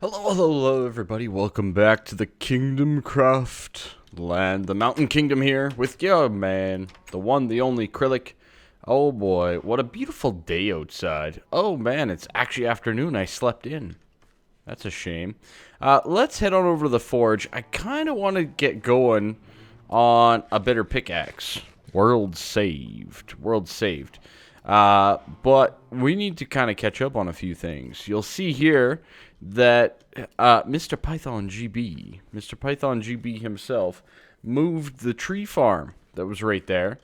Hello, everybody. Welcome back to the Kingdomcraft land, the Mountain Kingdom here with your man, the one, the only Kryllyk. Oh boy, what a beautiful day outside. Oh man, it's actually afternoon. I slept in. That's a shame. Let's head on over to the forge. I kind of want to get going on a better pickaxe. World saved. World saved. But we need to kind of catch up on a few things. You'll see here that Mr. Python GB himself, moved the tree farm that was right there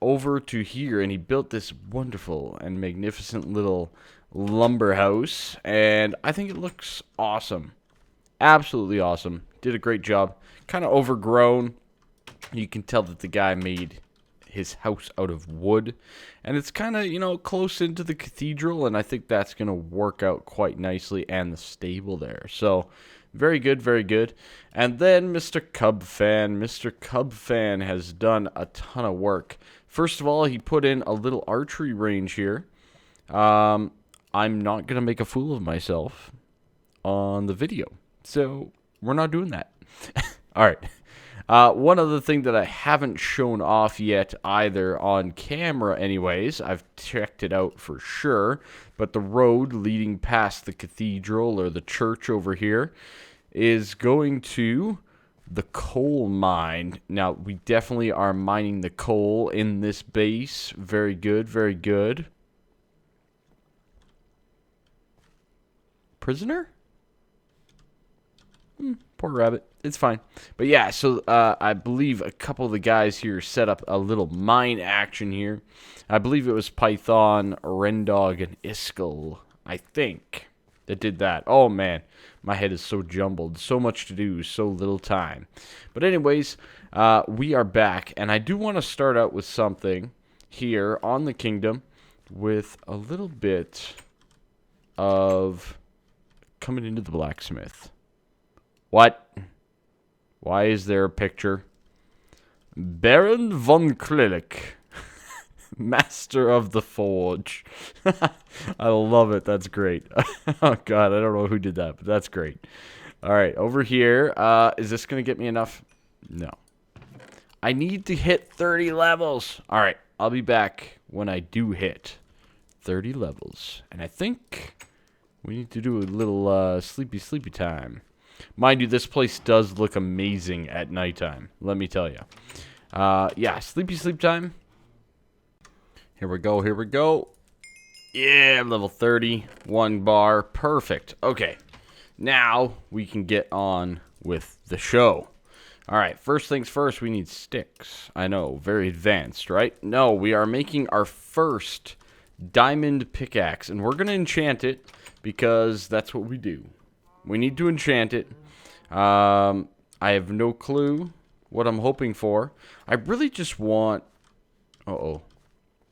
over to here, and he built this wonderful and magnificent little lumber house, and I think it looks awesome. Absolutely awesome. Did a great job. Kind of overgrown. You can tell that the guy made his house out of wood, and it's kind of, you know, close into the cathedral, and I think that's going to work out quite nicely, and the stable there. So very good, very good. And then Mr. Cub Fan has done a ton of work. First of all, he put in a little archery range here. I'm not going to make a fool of myself on the video, so we're not doing that. All right. One other thing that I haven't shown off yet either on camera anyways, I've checked it out for sure, but the road leading past the cathedral or the church over here is going to the coal mine. Now, we definitely are mining the coal in this base. Very good, very good. Prisoner? Poor rabbit. It's fine. But yeah, so I believe a couple of the guys here set up a little mine action here. I believe it was Python, Rendog, and Iskall, I think, that did that. Oh man, my head is so jumbled. So much to do, so little time. But anyways, we are back, and I do want to start out with something here on the kingdom with a little bit of coming into the blacksmith. What? Why is there a picture? Baron von Kryllyk, master of the forge. I love it. That's great. Oh, God. I don't know who did that, but that's great. All right. Over here. Is this going to get me enough? No. I need to hit 30 levels. All right. I'll be back when I do hit 30 levels. And I think we need to do a little sleepy time. Mind you, this place does look amazing at nighttime, let me tell you. Yeah, sleep time. Here we go, here we go. Yeah, level 30, 1 bar, perfect. Okay, now we can get on with the show. All right, first things first, we need sticks. I know, very advanced, right? No, we are making our first diamond pickaxe, and we're going to enchant it because that's what we do. We need to enchant it. I have no clue what I'm hoping for. I really just want... Uh-oh.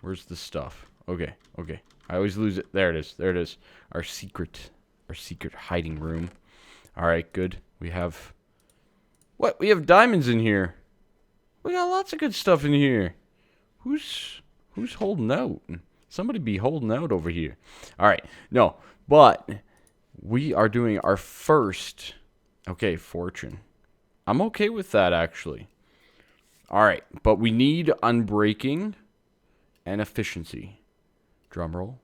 Where's the stuff? Okay, okay. I always lose it. There it is. There it is. Our secret hiding room. All right, good. We have... What? We have diamonds in here. We got lots of good stuff in here. Who's holding out? Somebody be holding out over here. All right. No, but... we are doing our first, okay, fortune. I'm okay with that, actually. All right, but we need unbreaking and efficiency. Drum roll.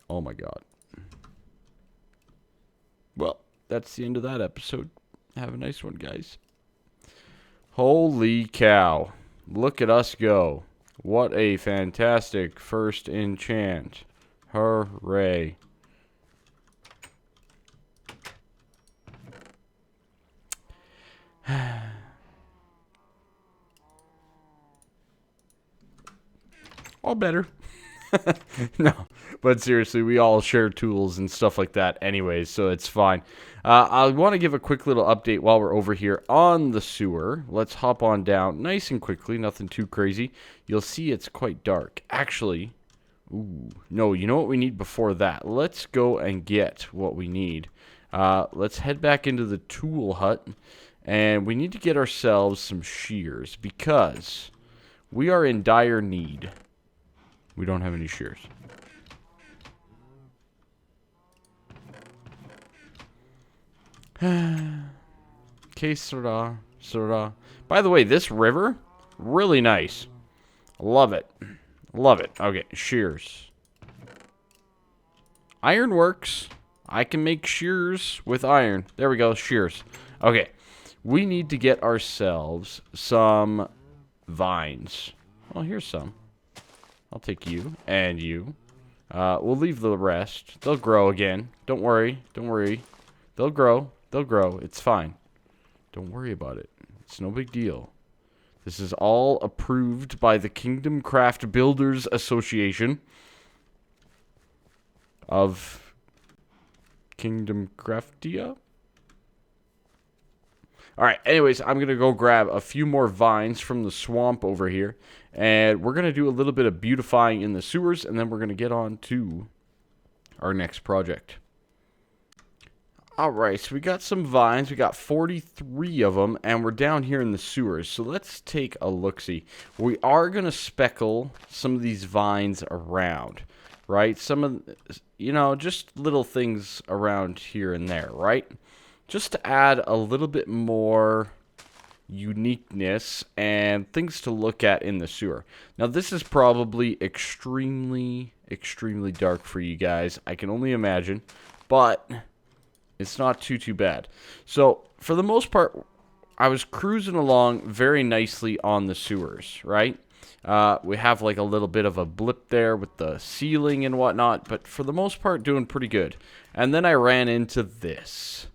Oh, my God. Well, that's the end of that episode. Have a nice one, guys. Holy cow. Look at us go. What a fantastic first enchant. Hooray. All better. No, but seriously, we all share tools and stuff like that anyways, so it's fine. I want to give a quick little update while we're over here on the sewer. Let's hop on down nice and quickly, nothing too crazy. You'll see it's quite dark. Actually... ooh, no, you know what we need before that? Let's go and get what we need. Let's head back into the tool hut, and we need to get ourselves some shears, because we are in dire need. We don't have any shears. Okay, sorta, sorta. By the way, this river, really nice. Love it. Love it. Okay, shears. Ironworks. I can make shears with iron. There we go, shears. Okay, we need to get ourselves some vines. Well, here's some. I'll take you and you. We'll leave the rest. They'll grow again. Don't worry. Don't worry. They'll grow. They'll grow. It's fine. Don't worry about it. It's no big deal. This is all approved by the Kingdomcraft Builders Association of Kingdomcraftia. Alright, anyways, I'm going to go grab a few more vines from the swamp over here. And we're going to do a little bit of beautifying in the sewers. And then we're going to get on to our next project. Alright, so we got some vines. We got 43 of them. And we're down here in the sewers. So let's take a look-see. We are going to speckle some of these vines around. Right? Some of, you know, just little things around here and there, right? Just to add a little bit more uniqueness and things to look at in the sewer. Now, this is probably extremely, extremely dark for you guys. I can only imagine, but it's not too bad. So, for the most part, I was cruising along very nicely on the sewers, right? We have like a little bit of a blip there with the ceiling and whatnot, but for the most part, doing pretty good. And then I ran into this.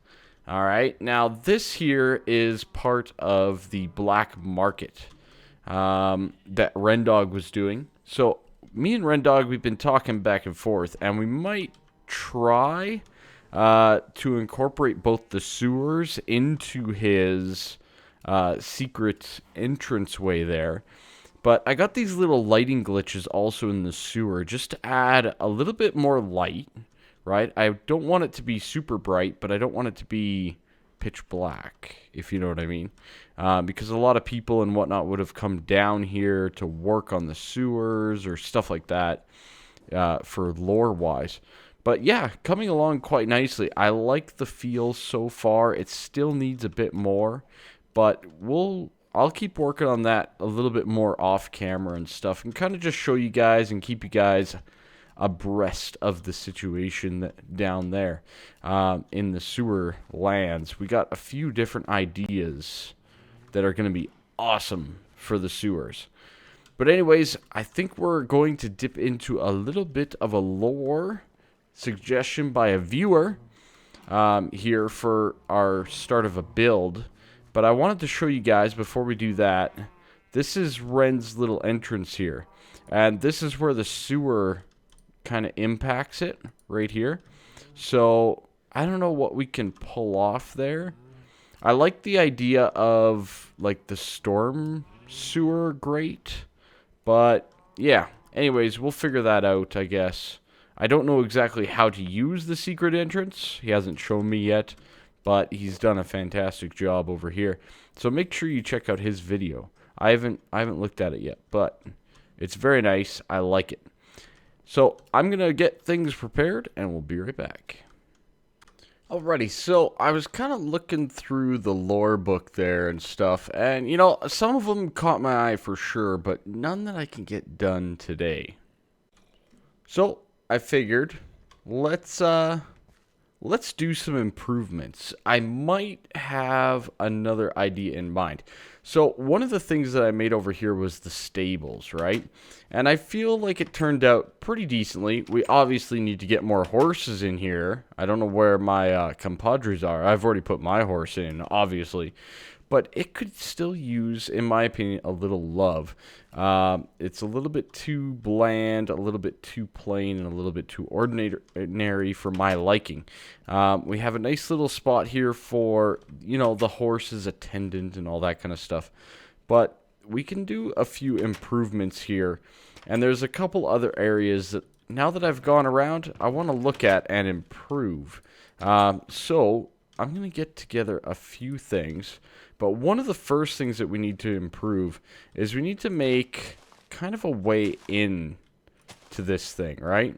Alright, now this here is part of the black market that Rendog was doing. So, me and Rendog, we've been talking back and forth, and we might try to incorporate both the sewers into his secret entranceway there. But I got these little lighting glitches also in the sewer just to add a little bit more light, right? I don't want it to be super bright, but I don't want it to be pitch black, if you know what I mean. Because a lot of people and whatnot would have come down here to work on the sewers or stuff like that for lore-wise. But yeah, coming along quite nicely. I like the feel so far. It still needs a bit more, but I'll keep working on that a little bit more off camera and stuff, and kind of just show you guys and keep you guys abreast of the situation down there in the sewer lands. We got a few different ideas that are going to be awesome for the sewers. But anyways, I think we're going to dip into a little bit of a lore suggestion by a viewer here for our start of a build. But I wanted to show you guys before we do that. This is Ren's little entrance here. And this is where the sewer kind of impacts it right here. So I don't know what we can pull off there. I like the idea of like the storm sewer grate. But yeah, anyways, we'll figure that out, I guess. I don't know exactly how to use the secret entrance. He hasn't shown me yet. But he's done a fantastic job over here. So make sure you check out his video. I haven't looked at it yet, but it's very nice. I like it. So I'm going to get things prepared, and we'll be right back. Alrighty, so I was kind of looking through the lore book there and stuff, and, you know, some of them caught my eye for sure, but none that I can get done today. So I figured, let's do some improvements. I might have another idea in mind. So one of the things that I made over here was the stables, right? And I feel like it turned out pretty decently. We obviously need to get more horses in here. I don't know where my compadres are. I've already put my horse in, obviously. But it could still use, in my opinion, a little love. It's a little bit too bland, a little bit too plain, and a little bit too ordinary for my liking. We have a nice little spot here for, you know, the horse's attendant and all that kind of stuff. But we can do a few improvements here. And there's a couple other areas that, now that I've gone around, I want to look at and improve. So I'm going to get together a few things. But one of the first things that we need to improve is we need to make kind of a way in to this thing, right?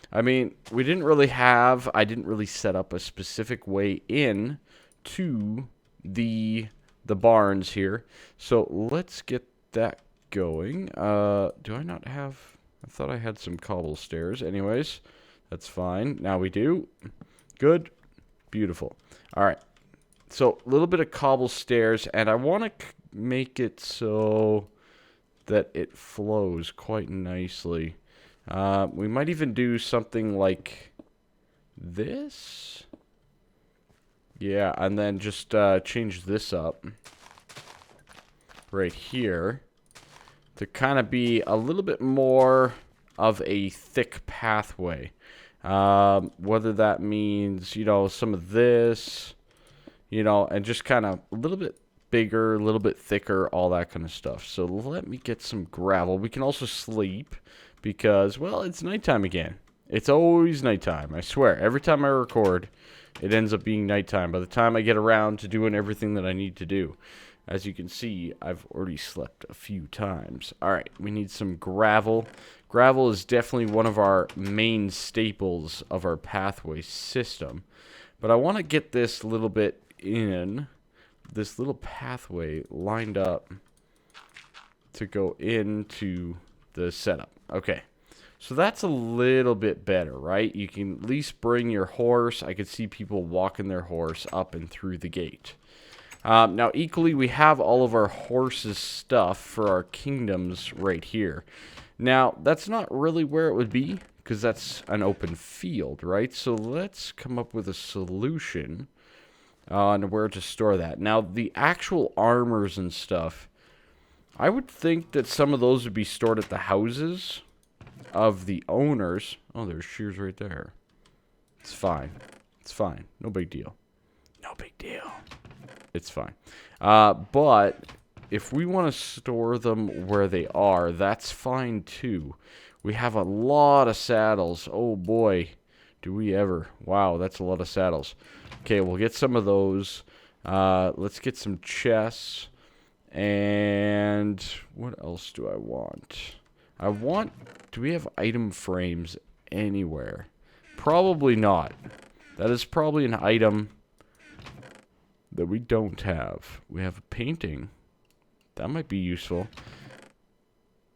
I mean, I didn't really set up a specific way in to the barns here. So let's get that going. Do I not have... I thought I had some cobble stairs. Anyways, that's fine. Now we do. Good. Beautiful. All right. So a little bit of cobble stairs, and I want to make it so that it flows quite nicely. We might even do something like this. Yeah, and then just change this up right here to kind of be a little bit more of a thick pathway. Whether that means, you know, some of this, you know, and just kind of a little bit bigger, a little bit thicker, all that kind of stuff. So let me get some gravel. We can also sleep because, well, it's nighttime again. It's always nighttime, I swear. Every time I record, it ends up being nighttime by the time I get around to doing everything that I need to do. As you can see, I've already slept a few times. All right, we need some gravel. Gravel is definitely one of our main staples of our pathway system. But I want to get this little bit in, this little pathway lined up to go into the setup. Okay, so that's a little bit better, right? You can at least bring your horse. I could see people walking their horse up and through the gate. Now, equally, we have all of our horses' stuff for our kingdoms right here. Now, that's not really where it would be, because that's an open field, right? So let's come up with a solution on where to store that. Now, the actual armors and stuff, I would think that some of those would be stored at the houses of the owners. Oh, there's shears right there. It's fine. It's fine. No big deal. No big deal. It's fine. But if we want to store them where they are, that's fine too. We have a lot of saddles. Oh boy, do we ever. Wow, that's a lot of saddles. Okay, we'll get some of those. Let's get some chests. And what else do I want? Do we have item frames anywhere? Probably not. That is probably an item that we don't have. We have a painting. That might be useful.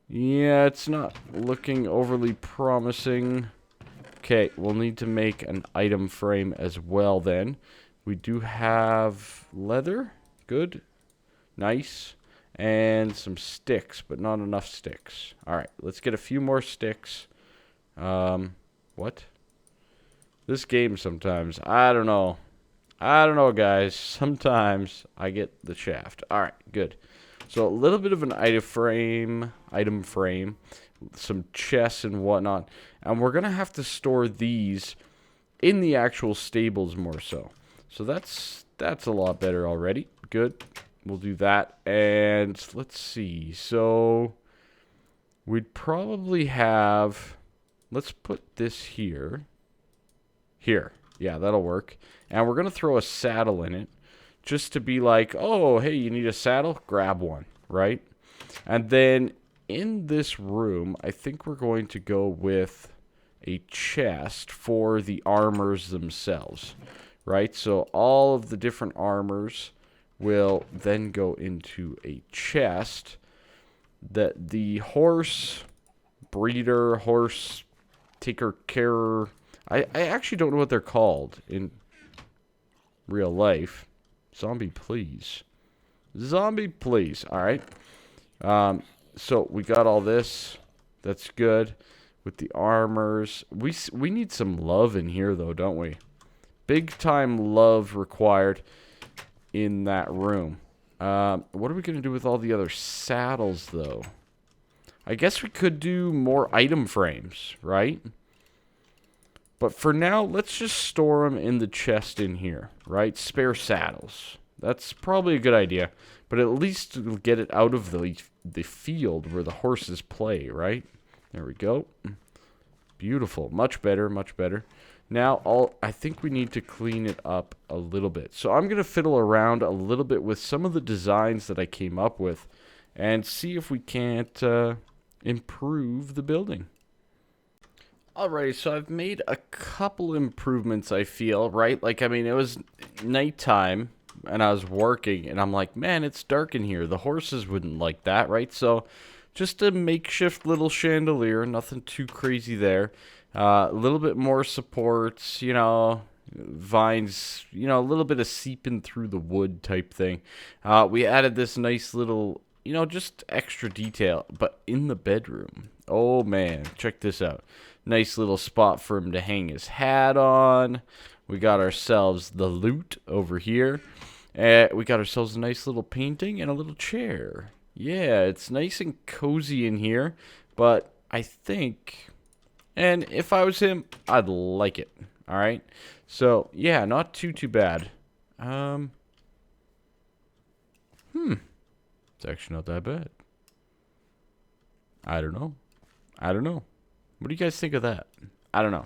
Yeah, it's not looking overly promising. Okay, we'll need to make an item frame as well then. We do have leather. Good. Nice. And some sticks, but not enough sticks. Alright, let's get a few more sticks. What? This game sometimes, I don't know. I don't know, guys. Sometimes I get the shaft. All right, good. So a little bit of an item frame, some chests and whatnot. And we're going to have to store these in the actual stables more so. So that's a lot better already. Good. We'll do that. And let's see. So we'd probably have... Let's put this here. Here. Yeah, that'll work. And we're going to throw a saddle in it just to be like, oh, hey, you need a saddle? Grab one, right? And then in this room, I think we're going to go with a chest for the armors themselves, right? So all of the different armors will then go into a chest that the horse breeder, horse taker carer... I actually don't know what they're called in real life. Zombie, please. Zombie, please. All right. So we got all this. That's good. With the armors. We need some love in here, though, don't we? Big time love required in that room. What are we going to do with all the other saddles, though? I guess we could do more item frames, right? But for now, let's just store them in the chest in here, right? Spare saddles. That's probably a good idea. But at least we'll get it out of the field where the horses play, right? There we go. Beautiful. Much better, much better. Now, I think we need to clean it up a little bit. So I'm going to fiddle around a little bit with some of the designs that I came up with and see if we can't improve the building. Alrighty, so I've made a couple improvements, I feel, right? Like, I mean, it was nighttime, and I was working, and I'm like, man, it's dark in here. The horses wouldn't like that, right? So, just a makeshift little chandelier, nothing too crazy there. A little bit more supports, vines, a little bit of seeping through the wood type thing. We added this nice little, just extra detail, but in the bedroom. Oh man, check this out. Nice little spot for him to hang his hat on. We got ourselves the loot over here. We got ourselves a nice little painting and a little chair. Yeah, it's nice and cozy in here, but I think, and if I was him, I'd like it. All right. So yeah, not too bad. It's actually not that bad. I don't know. What do you guys think of that? I don't know.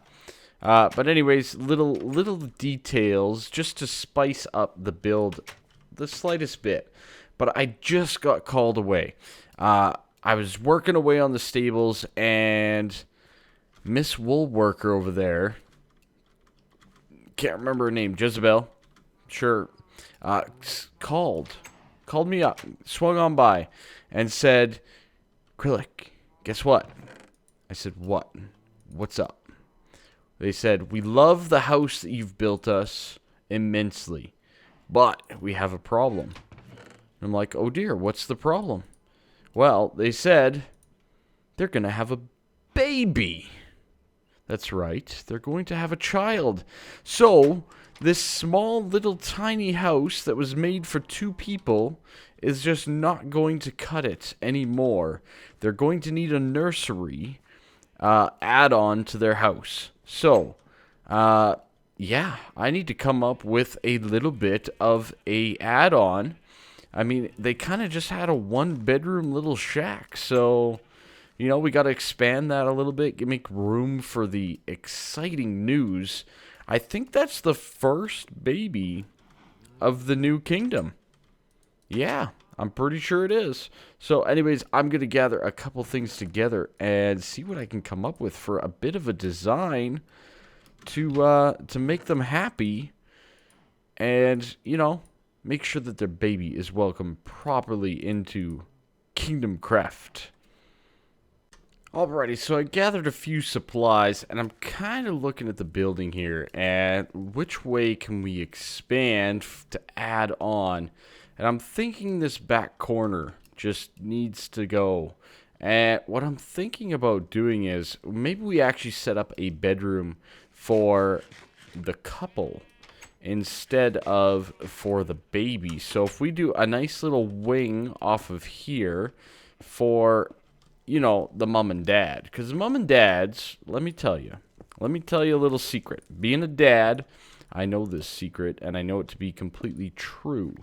But anyways, little details just to spice up the build the slightest bit. But I just got called away. I was working away on the stables, and Miss Woolworker over there, can't remember her name, Jezebel, sure, called me up, swung on by, and said, Kryllyk, guess what? I said, what? What's up? They said, we love the house that you've built us immensely, but we have a problem. I'm like, oh dear, what's the problem? Well, they said they're going to have a baby. That's right, they're going to have a child. So, this small little tiny house that was made for 2 people is just not going to cut it anymore. They're going to need a nursery add-on to their house. So, yeah, I need to come up with a little bit of a add-on. I mean, they kind of just had a 1-bedroom little shack, so, we got to expand that a little bit, make room for the exciting news. I think that's the first baby of the new kingdom. Yeah, I'm pretty sure it is. So anyways, I'm going to gather a couple things together and see what I can come up with for a bit of a design to make them happy and, make sure that their baby is welcomed properly into Kingdomcraft. Alrighty, so I gathered a few supplies, and I'm kind of looking at the building here, and which way can we expand to add on? And I'm thinking this back corner just needs to go. And what I'm thinking about doing is, maybe we actually set up a bedroom for the couple instead of for the baby. So if we do a nice little wing off of here for the mom and dad. Because mom and dads, let me tell you a little secret. Being a dad, I know this secret, and I know it to be completely true.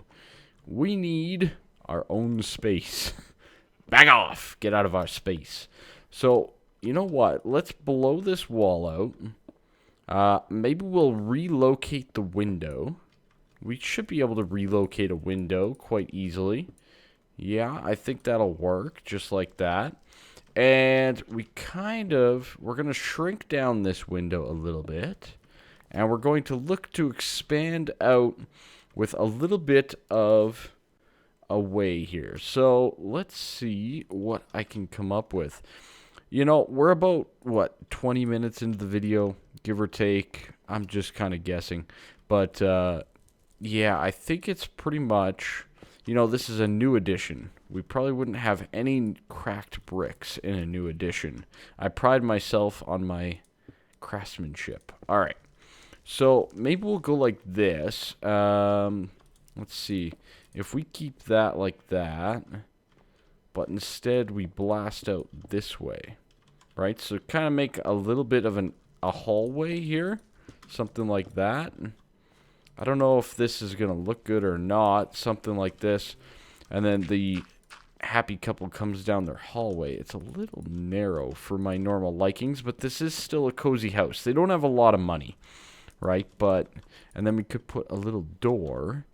We need our own space. Back off! Get out of our space. So, you know what? Let's blow this wall out. Maybe we'll relocate the window. We should be able to relocate a window quite easily. Yeah, I think that'll work, just like that. And we're going to shrink down this window a little bit. And we're going to look to expand out with a little bit of a way here. So let's see what I can come up with. We're about, 20 minutes into the video, give or take. I'm just kind of guessing. But, yeah, I think it's pretty much, this is a new edition. We probably wouldn't have any cracked bricks in a new edition. I pride myself on my craftsmanship. All right. So maybe we'll go like this. Let's see. If we keep that like that, but instead we blast out this way, right? So kind of make a little bit of a hallway here, something like that. I don't know if this is going to look good or not, something like this. And then the happy couple comes down their hallway. It's a little narrow for my normal likings, but this is still a cozy house. They don't have a lot of money, right? And then we could put a little door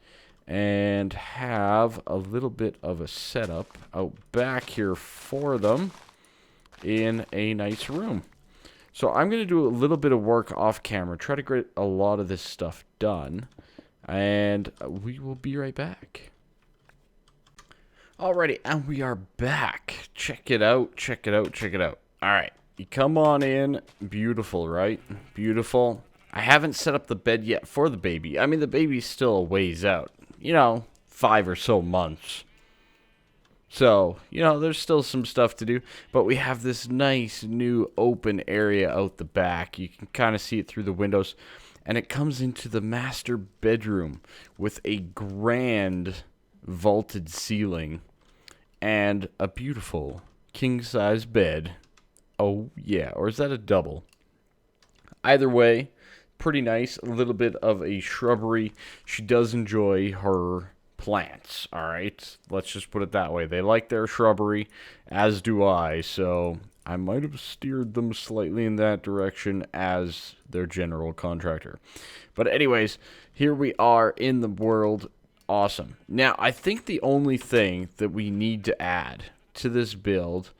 and have a little bit of a setup out back here for them in a nice room. So I'm going to do a little bit of work off camera, try to get a lot of this stuff done, and we will be right back. Alrighty, and we are back. Check it out, check it out, check it out. Alright, you come on in. Beautiful, right? Beautiful. I haven't set up the bed yet for the baby. I mean, the baby's still a ways out. You know, 5 or so months. So, you know, there's still some stuff to do. But we have this nice new open area out the back. You can kind of see it through the windows. And it comes into the master bedroom with a grand vaulted ceiling and a beautiful king-size bed. Oh, yeah. Or is that a double? Either way, pretty nice. A little bit of a shrubbery. She does enjoy her plants, alright? Let's just put it that way. They like their shrubbery, as do I, so I might have steered them slightly in that direction as their general contractor. But anyways, here we are in the world. Awesome. Now, I think the only thing that we need to add to this build,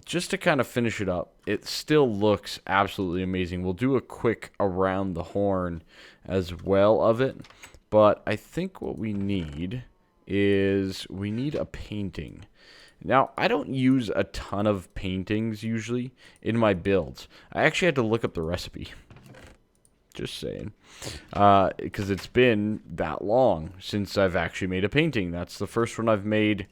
just to kind of finish it up, it still looks absolutely amazing. We'll do a quick around the horn as well of it. But I think what we need is we need a painting. Now, I don't use a ton of paintings usually in my builds. I actually had to look up the recipe. Just saying. Because it's been that long since I've actually made a painting. That's the first one I've made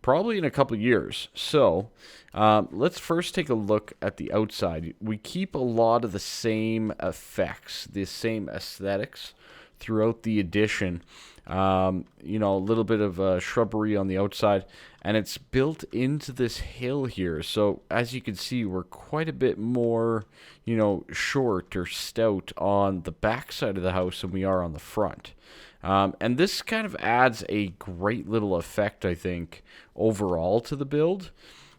probably in a couple years. So, let's first take a look at the outside. We keep a lot of the same effects, the same aesthetics throughout the addition. You know, a little bit of shrubbery on the outside, and it's built into this hill here. So as you can see, we're quite a bit more, you know, short or stout on the back side of the house than we are on the front. And this kind of adds a great little effect, I think, overall to the build,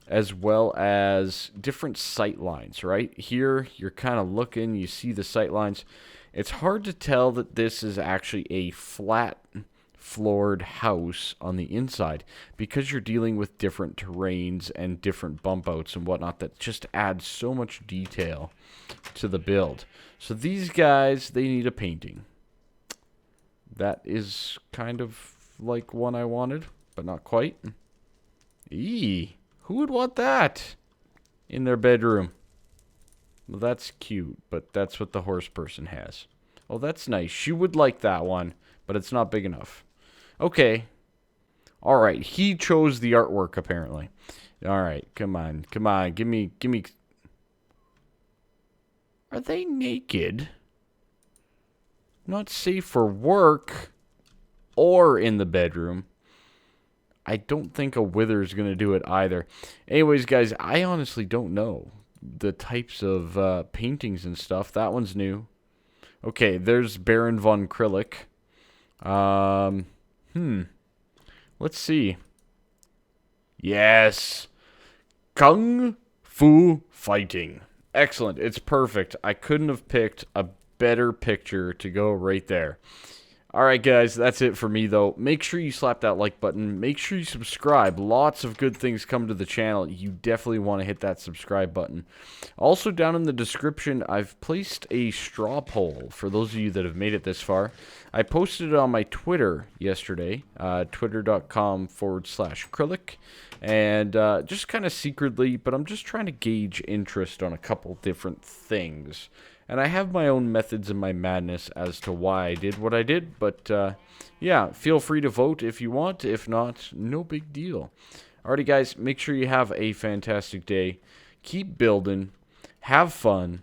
as well as different sight lines, right? Here, you're kind of looking, you see the sight lines. It's hard to tell that this is actually a flat floored house on the inside because you're dealing with different terrains and different bump outs and whatnot that just add so much detail to the build. So these guys, they need a painting. That is kind of like one I wanted, but not quite. Eee, who would want that in their bedroom? Well, that's cute, but that's what the horse person has. Oh, that's nice. She would like that one, but it's not big enough. Okay. All right. He chose the artwork, apparently. All right. Come on. Come on. Give me. Are they naked? Not safe for work or in the bedroom. I don't think a wither is going to do it either. Anyways, guys, I honestly don't know the types of paintings and stuff. That one's new. Okay, there's Baron von Kryllyk. Let's see. Yes. Kung Fu Fighting. Excellent. It's perfect. I couldn't have picked a better picture to go right there. Alright guys, that's it for me though. Make sure you slap that like button. Make sure you subscribe. Lots of good things come to the channel. You definitely want to hit that subscribe button. Also down in the description, I've placed a straw poll for those of you that have made it this far. I posted it on my Twitter yesterday, twitter.com/Kryllyk. And just kind of secretly, but I'm just trying to gauge interest on a couple different things. And I have my own methods and my madness as to why I did what I did. But, yeah, feel free to vote if you want. If not, no big deal. Alrighty, guys, make sure you have a fantastic day. Keep building. Have fun.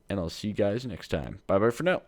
And I'll see you guys next time. Bye-bye for now.